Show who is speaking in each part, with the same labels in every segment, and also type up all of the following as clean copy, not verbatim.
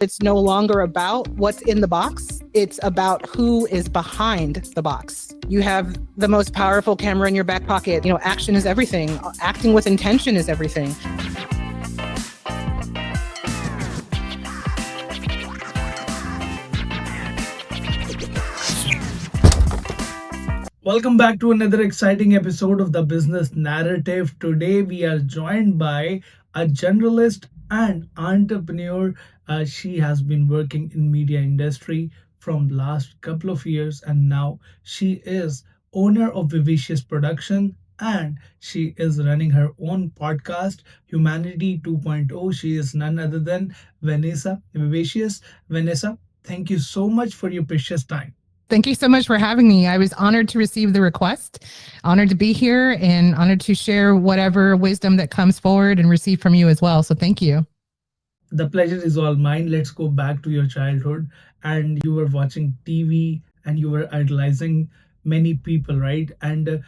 Speaker 1: It's no longer about what's in the box. It's about who is behind the box. You have the most powerful camera in your back pocket. Action is everything. Acting with intention is everything.
Speaker 2: Welcome back to another exciting episode of the Business Narrative. Today we are joined by a generalist and entrepreneur. She has been working in media industry from last couple of years, and now she is owner of Vivacious Production, and she is running her own podcast, Humanity 2.0. She is none other than Vanessa The Vivacious. Vanessa, thank you so much for your precious time.
Speaker 3: Thank you so much for having me. I was honored to receive the request, honored to be here, and honored to share whatever wisdom that comes forward and receive from you as well. So thank you.
Speaker 2: The pleasure is all mine. Let's go back to your childhood, and you were watching TV and you were idolizing many people, right? And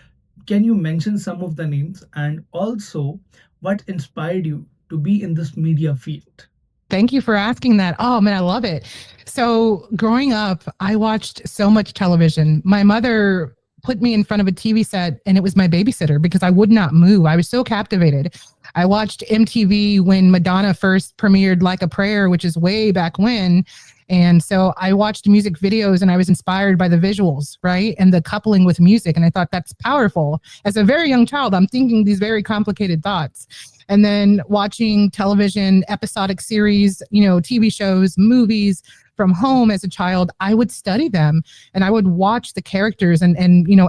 Speaker 2: can you mention some of the names and also what inspired you to be in this media field?
Speaker 3: Thank you for asking that. Oh man, I love it. So growing up, I watched so much television. My mother put me in front of a TV set and it was my babysitter because I would not move. I was so captivated. I watched MTV when Madonna first premiered Like a Prayer, which is way back when. And so I watched music videos and I was inspired by the visuals, right? And the coupling with music. And I thought that's powerful. As a very young child, I'm thinking these very complicated thoughts. And then watching television, episodic series, TV shows, movies from home as a child, I would study them and I would watch the characters and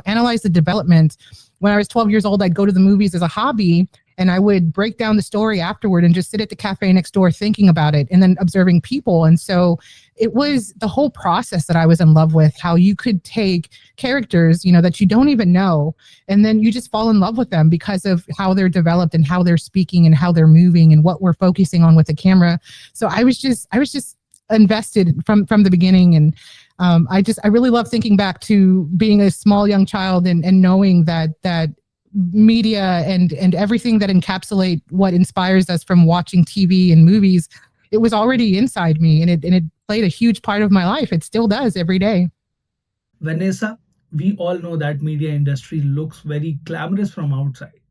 Speaker 3: analyze the development. When I was 12 years old, I'd go to the movies as a hobby and I would break down the story afterward and just sit at the cafe next door thinking about it and then observing people. And so it was the whole process that I was in love with, how you could take characters, that you don't even know, and then you just fall in love with them because of how they're developed and how they're speaking and how they're moving and what we're focusing on with the camera. So I was just invested from the beginning. And I really love thinking back to being a small young child and knowing that media and everything that encapsulate what inspires us from watching TV and movies, it was already inside me and it played a huge part of my life. It still does every day.
Speaker 2: Vanessa, we all know that media industry looks very glamorous from outside,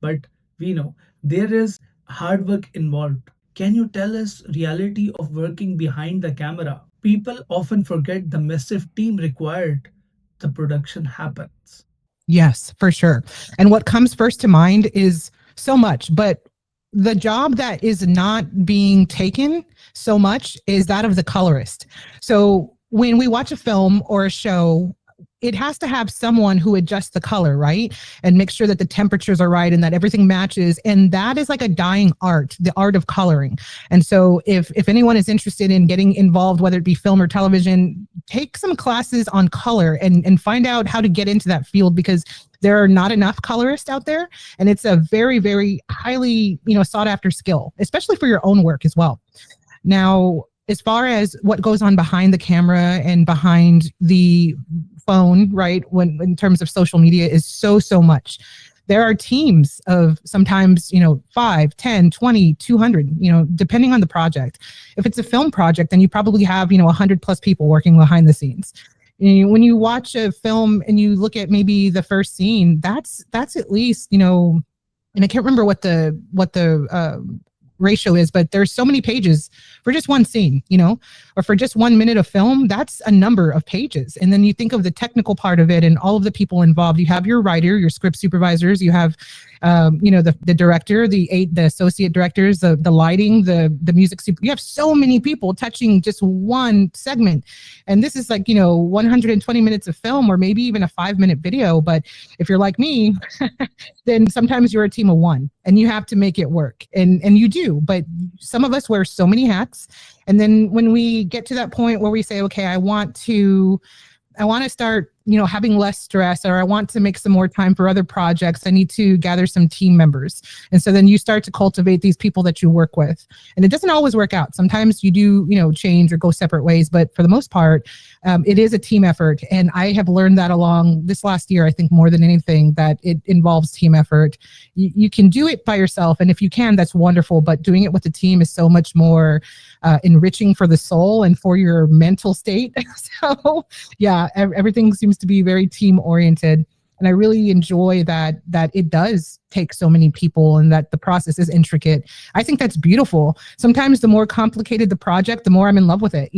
Speaker 2: but we know there is hard work involved. Can you tell us reality of working behind the camera? People often forget the massive team required. The production happens.
Speaker 3: Yes, for sure. And what comes first to mind is so much, but the job that is not being taken so much is that of the colorist. So when we watch a film or a show, it has to have someone who adjusts the color, right? And make sure that the temperatures are right and that everything matches. And that is like a dying art, the art of coloring. And so if anyone is interested in getting involved, whether it be film or television, take some classes on color and find out how to get into that field, because there are not enough colorists out there. And it's a very, very highly, sought after skill, especially for your own work as well. Now, as far as what goes on behind the camera and behind the phone, right, when in terms of social media is so much. There are teams of sometimes, 5, 10, 20, 200, depending on the project. If it's a film project, then you probably have, 100 plus people working behind the scenes. When you watch a film and you look at maybe the first scene, that's at least, and I can't remember what the ratio is, but there's so many pages for just one scene, or for just 1 minute of film. That's a number of pages. And then you think of the technical part of it and all of the people involved. You have your writer, your script supervisors, you have the director, the associate directors, the lighting, the music super. You have so many people touching just one segment. And this is like, 120 minutes of film or maybe even a 5-minute video. But if you're like me, then sometimes you're a team of one and you have to make it work. And you do. But some of us wear so many hats. And then when we get to that point where we say, okay, I want to start having less stress, or I want to make some more time for other projects. I need to gather some team members. And so then you start to cultivate these people that you work with. And it doesn't always work out. Sometimes you do, change or go separate ways. But for the most part, it is a team effort. And I have learned that along this last year, I think more than anything, that it involves team effort. You can do it by yourself. And if you can, that's wonderful. But doing it with a team is so much more enriching for the soul and for your mental state. So yeah, everything seems to be very team oriented. And I really enjoy that it does take so many people and that the process is intricate. I think that's beautiful. Sometimes the more complicated the project, the more I'm in love with it,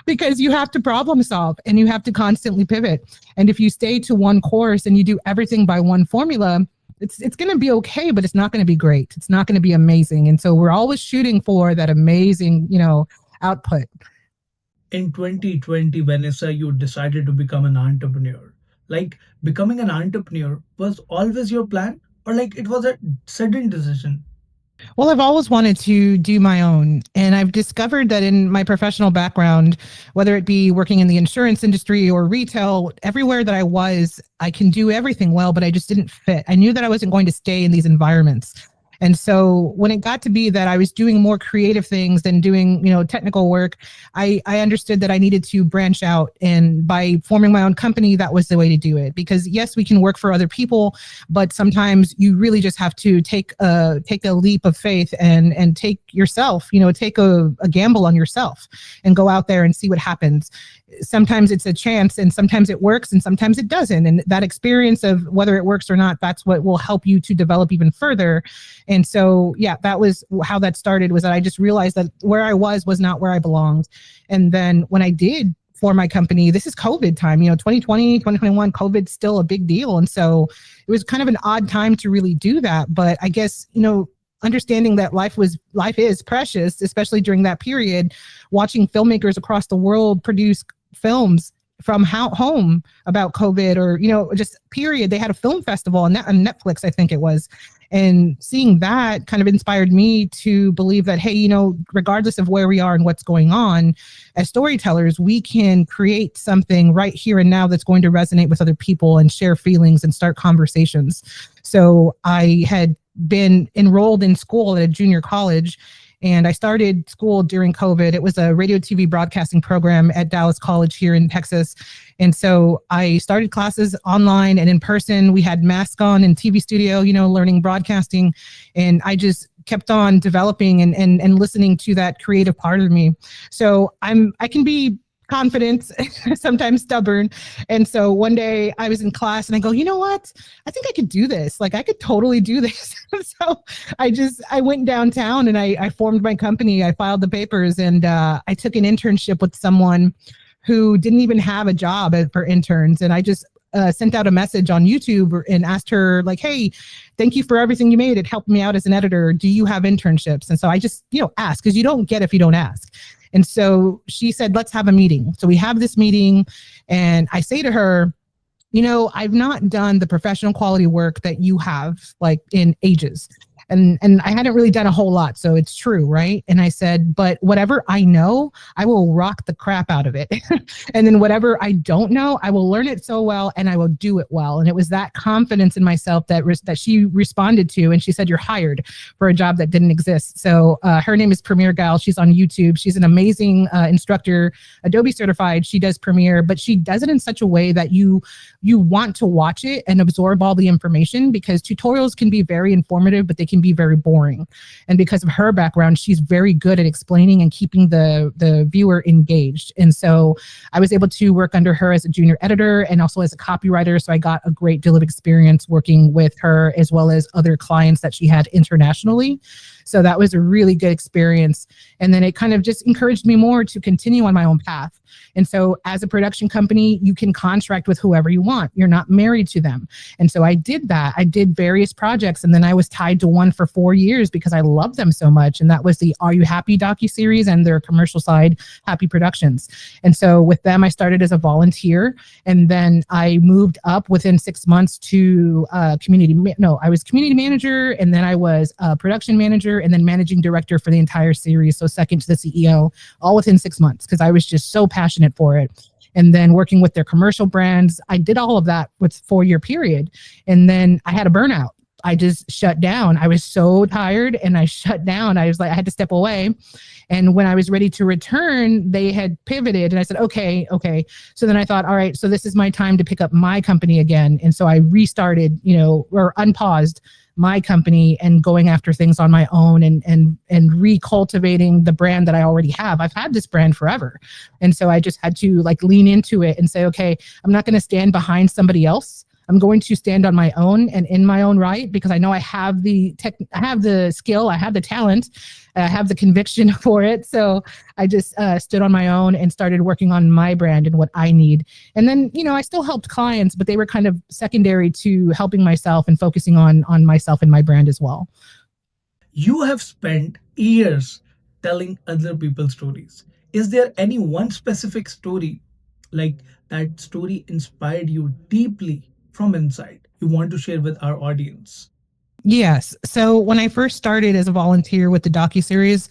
Speaker 3: because you have to problem solve and you have to constantly pivot. And if you stay to one course and you do everything by one formula, it's going to be okay, but it's not going to be great. It's not going to be amazing. And so we're always shooting for that amazing, output.
Speaker 2: In 2020, Vanessa, you decided to become an entrepreneur. Like, becoming an entrepreneur was always your plan, or like it was a sudden decision?
Speaker 3: Well, I've always wanted to do my own. And I've discovered that in my professional background, whether it be working in the insurance industry or retail, everywhere that I was, I can do everything well, but I just didn't fit. I knew that I wasn't going to stay in these environments. And so when it got to be that I was doing more creative things than doing, technical work, I understood that I needed to branch out. And by forming my own company, that was the way to do it. Because yes, we can work for other people, but sometimes you really just have to take a leap of faith and take yourself, take a gamble on yourself and go out there and see what happens. Sometimes it's a chance and sometimes it works and sometimes it doesn't. And that experience of whether it works or not, that's what will help you to develop even further. And so, yeah, that was how that started, was that I just realized that where I was not where I belonged. And then when I did for my company, this is COVID time, 2020, 2021, COVID's still a big deal. And so it was kind of an odd time to really do that. But I guess, understanding that life is precious, especially during that period, watching filmmakers across the world produce films from home about COVID or, just period. They had a film festival on Netflix, I think it was. And seeing that kind of inspired me to believe that, hey, regardless of where we are and what's going on, as storytellers, we can create something right here and now that's going to resonate with other people and share feelings and start conversations. So I had been enrolled in school at a junior college, and I started school during COVID. It was a radio TV broadcasting program at Dallas College here in Texas. And so I started classes online and in person. We had masks on in TV studio, learning broadcasting. And I just kept on developing and listening to that creative part of me. So I can be confident, sometimes stubborn. And so one day I was in class and I go, you know what? I think I could do this. Like I could totally do this. So I went downtown and I formed my company. I filed the papers and I took an internship with someone who didn't even have a job for interns. And I just sent out a message on YouTube and asked her like, hey, thank you for everything you made. It helped me out as an editor. Do you have internships? And so I just, asked, because you don't get if you don't ask. And so she said, let's have a meeting. So we have this meeting and I say to her, I've not done the professional quality work that you have like in ages. And I hadn't really done a whole lot. So it's true, right? And I said, but whatever I know, I will rock the crap out of it. And then whatever I don't know, I will learn it so well and I will do it well. And it was that confidence in myself that she responded to. And she said, you're hired for a job that didn't exist. So her name is Premiere Gal. She's on YouTube. She's an amazing instructor, Adobe certified. She does Premiere, but she does it in such a way that you want to watch it and absorb all the information, because tutorials can be very informative, but they can be very boring. And because of her background, she's very good at explaining and keeping the viewer engaged. And so I was able to work under her as a junior editor and also as a copywriter. So I got a great deal of experience working with her as well as other clients that she had internationally. So that was a really good experience. And then it kind of just encouraged me more to continue on my own path. And so as a production company, you can contract with whoever you want. You're not married to them. And so I did that. I did various projects, and then I was tied to one for 4 years because I loved them so much. And that was the Are You Happy docuseries and their commercial side, Happy Productions. And so with them, I started as a volunteer, and then I moved up within 6 months to I was community manager, and then I was a production manager, and then managing director for the entire series. So second to the CEO, all within 6 months, because I was just so passionate for it. and then working with their commercial brands. I did all of that with 4-year period. And then I had a burnout. I just shut down. I was so tired and I shut down. I was like, I had to step away. And when I was ready to return, they had pivoted and I said, okay. So then I thought, all right, so this is my time to pick up my company again. And so I restarted, or unpaused my company and going after things on my own and recultivating the brand that I already have. I've had this brand forever. And so I just had to lean into it and say, okay, I'm not going to stand behind somebody else. I'm going to stand on my own and in my own right, because I know I have the skill, I have the talent, I have the conviction for it. So I just stood on my own and started working on my brand and what I need. And then, I still helped clients, but they were kind of secondary to helping myself and focusing on myself and my brand as well.
Speaker 2: You have spent years telling other people's stories. Is there any one specific story, that story inspired you deeply from inside, you want to share with our audience?
Speaker 3: Yes. So when I first started as a volunteer with the docuseries,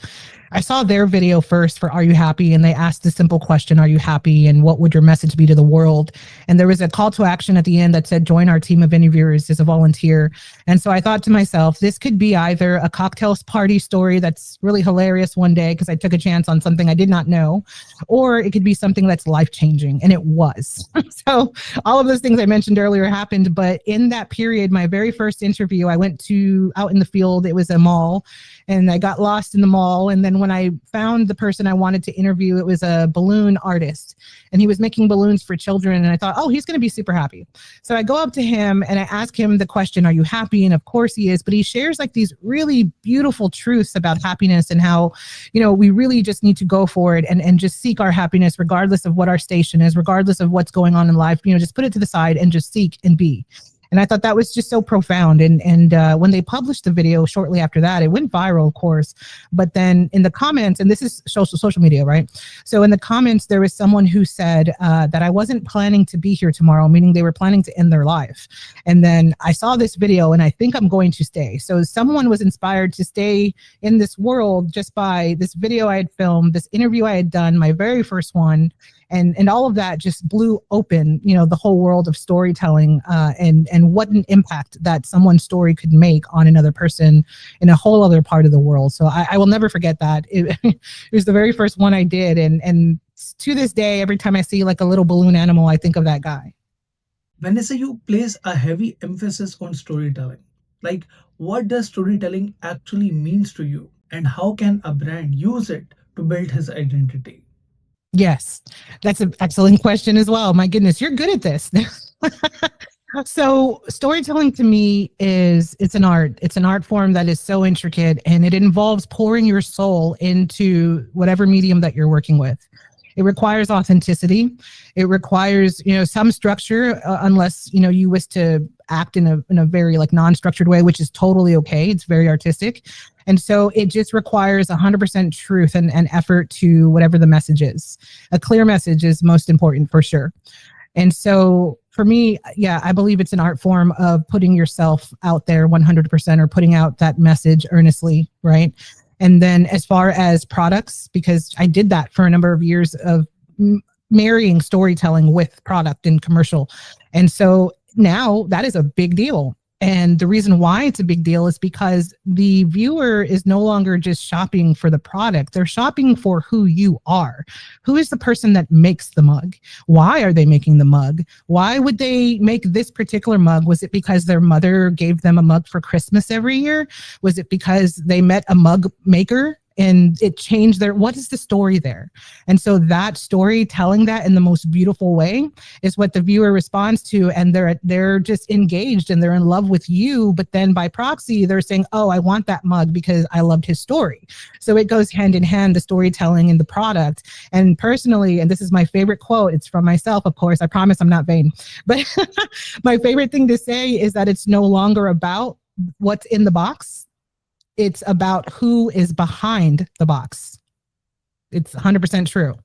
Speaker 3: I saw their video first for Are You Happy? And they asked the simple question, are you happy? And what would your message be to the world? And there was a call to action at the end that said, join our team of interviewers as a volunteer. And so I thought to myself, this could be either a cocktail party story that's really hilarious one day because I took a chance on something I did not know, or it could be something that's life-changing. And it was. So all of those things I mentioned earlier happened. But in that period, my very first interview, I went to out in the field. It was a mall and I got lost in the mall. And then when I found the person I wanted to interview, it was a balloon artist and he was making balloons for children. And I thought, oh, he's going to be super happy. So I go up to him and I ask him the question, are you happy? And of course he is, but he shares these really beautiful truths about happiness and how, we really just need to go for it and just seek our happiness, regardless of what our station is, regardless of what's going on in life, just put it to the side and just seek and be. And I thought that was just so profound. And when they published the video shortly after that, it went viral, of course. But then in the comments, and this is social media, right? So in the comments, there was someone who said that I wasn't planning to be here tomorrow, meaning they were planning to end their life. And then I saw this video and I think I'm going to stay. So someone was inspired to stay in this world just by this video I had filmed, this interview I had done, my very first one. And all of that just blew open, the whole world of storytelling and what an impact that someone's story could make on another person in a whole other part of the world. So I will never forget that. It was the very first one I did. And to this day, every time I see a little balloon animal, I think of that guy.
Speaker 2: Vanessa, you place a heavy emphasis on storytelling. What does storytelling actually means to you? And how can a brand use it to build his identity?
Speaker 3: Yes, that's an excellent question as well. My goodness, you're good at this. So storytelling to me it's an art. It's an art form that is so intricate and it involves pouring your soul into whatever medium that you're working with. It requires authenticity. It requires, some structure, unless, you wish to act in a very non-structured way, which is totally okay. It's very artistic. And so it just requires 100% truth and effort to whatever the message is. A clear message is most important for sure. And so for me, yeah, I believe it's an art form of putting yourself out there 100% or putting out that message earnestly, right? And then as far as products, because I did that for a number of years of marrying storytelling with product and commercial. And so now that is a big deal. And the reason why it's a big deal is because the viewer is no longer just shopping for the product. They're shopping for who you are. Who is the person that makes the mug? Why are they making the mug? Why would they make this particular mug? Was it because their mother gave them a mug for Christmas every year? Was it because they met a mug maker and it changed what is the story there? And so that story, telling that in the most beautiful way is what the viewer responds to. And they're just engaged and they're in love with you. But then by proxy, they're saying, oh, I want that mug because I loved his story. So it goes hand in hand, the storytelling and the product. And personally, and this is my favorite quote, it's from myself, of course, I promise I'm not vain, but my favorite thing to say is that it's no longer about what's in the box. It's about who is behind the box. It's 100% true.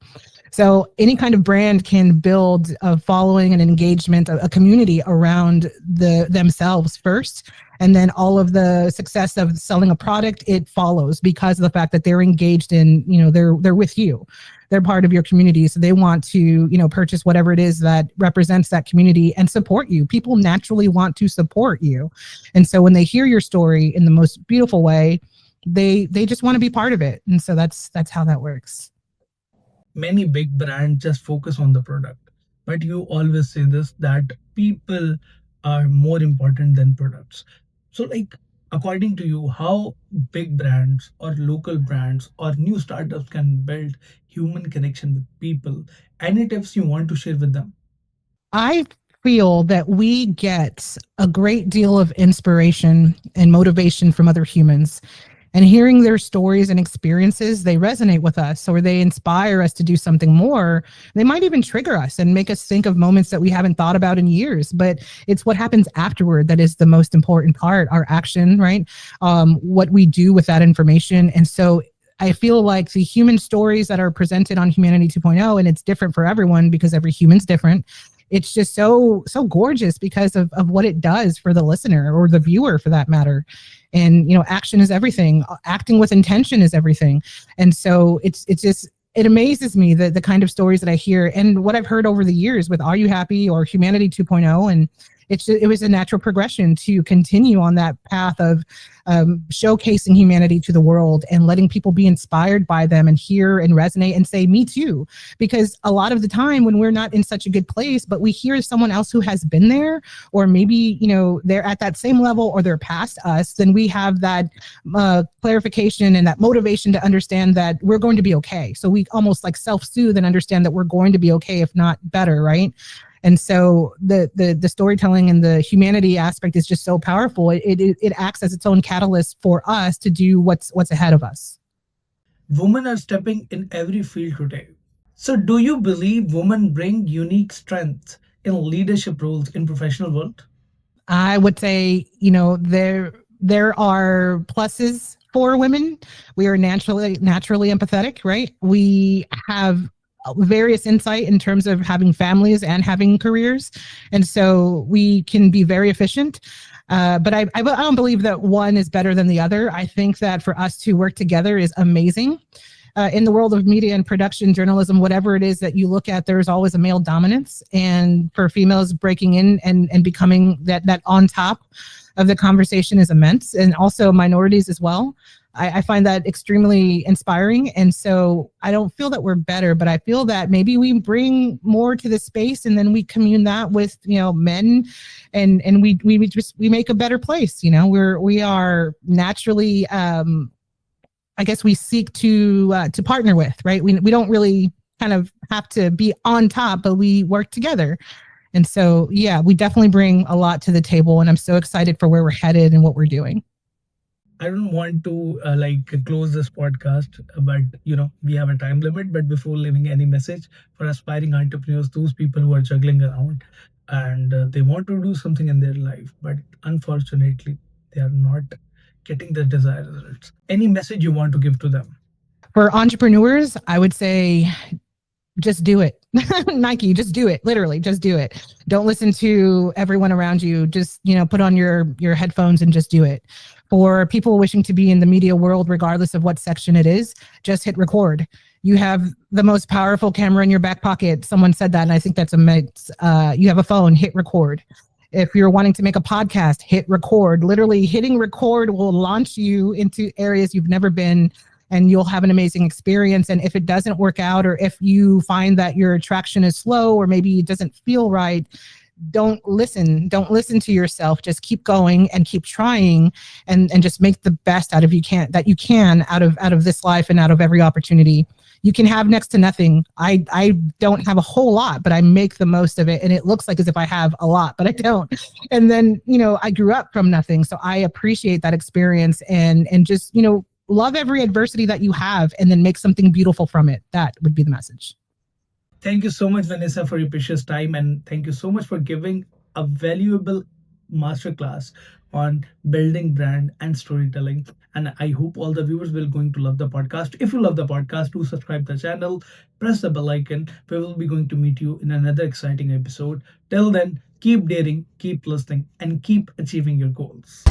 Speaker 3: So any kind of brand can build a following and engagement, a community around themselves first. And then all of the success of selling a product, it follows because of the fact that they're engaged in, they're with you. they're part of your community. So they want to, purchase whatever it is that represents that community and support you. People naturally want to support you. And so when they hear your story in the most beautiful way, they just want to be part of it. And so that's how that works.
Speaker 2: Many big brands just focus on the product, but you always say this, that people are more important than products. So like, according to you, how big brands or local brands or new startups can build human connection with people? Any tips you want to share with them?
Speaker 3: I feel that we get a great deal of inspiration and motivation from other humans. And hearing their stories and experiences, they resonate with us, or they inspire us to do something more. They might even trigger us and make us think of moments that we haven't thought about in years. But it's what happens afterward that is the most important part, our action, right? What we do with that information. And so I feel like the human stories that are presented on Humanity 2.0, and it's different for everyone because every human's different. It's just so gorgeous because of what it does for the listener or the viewer, for that matter. And action is everything. Acting with intention is everything. And so it's just, it amazes me the kind of stories that I hear and what I've heard over the years with Are You Happy or Humanity 2.0. And it was a natural progression to continue on that path of showcasing humanity to the world and letting people be inspired by them and hear and resonate and say, me too. Because a lot of the time when we're not in such a good place, but we hear someone else who has been there, or maybe, they're at that same level or they're past us, then we have that clarification and that motivation to understand that we're going to be okay. So we almost like self-soothe and understand that we're going to be okay, if not better, right? And so the storytelling and the humanity aspect is just so powerful. It acts as its own catalyst for us to do what's ahead of us.
Speaker 2: Women are stepping in every field today. So do you believe women bring unique strengths in leadership roles in professional world?
Speaker 3: I would say, there are pluses for women. We are naturally empathetic, right? We have various insight in terms of having families and having careers. And so we can be very efficient. But I don't believe that one is better than the other. I think that for us to work together is amazing. In the world of media and production, journalism, whatever it is that you look at, there's always a male dominance. And for females breaking in and becoming that on top of the conversation is immense. And also minorities as well. I find that extremely inspiring. And so I don't feel that we're better, but I feel that maybe we bring more to the space and then we commune that with, men and we make a better place. We are naturally, I guess we seek to partner with, right? We don't really kind of have to be on top, but we work together. And so, yeah, we definitely bring a lot to the table, and I'm so excited for where we're headed and what we're doing.
Speaker 2: I don't want to close this podcast, but we have a time limit. But before leaving, any message for aspiring entrepreneurs, those people who are juggling around and they want to do something in their life, but unfortunately they are not getting the desired results. Any message you want to give to them?
Speaker 3: For entrepreneurs, I would say just do it. Nike, just do it. Literally, just do it. Don't listen to everyone around you. Just, put on your headphones and just do it. For people wishing to be in the media world, regardless of what section it is, just hit record. You have the most powerful camera in your back pocket. Someone said that, and I think that's immense. You have a phone, hit record. If you're wanting to make a podcast, hit record. Literally, hitting record will launch you into areas you've never been, and you'll have an amazing experience. And if it doesn't work out, or if you find that your traction is slow, or maybe it doesn't feel right, don't listen to yourself. Just keep going and keep trying, and just make the best out of you can out of this life and out of every opportunity. You can have next to nothing. I don't have a whole lot, but I make the most of it. And it looks like as if I have a lot, but I don't. And then, I grew up from nothing. So I appreciate that experience and just, love every adversity that you have and then make something beautiful from it. That would be the message.
Speaker 2: Thank you so much, Vanessa, for your precious time. And thank you so much for giving a valuable masterclass on building brand and storytelling. And I hope all the viewers will going to love the podcast. If you love the podcast, do subscribe the channel, press the bell icon. We will be going to meet you in another exciting episode. Till then, keep daring, keep listening, and keep achieving your goals.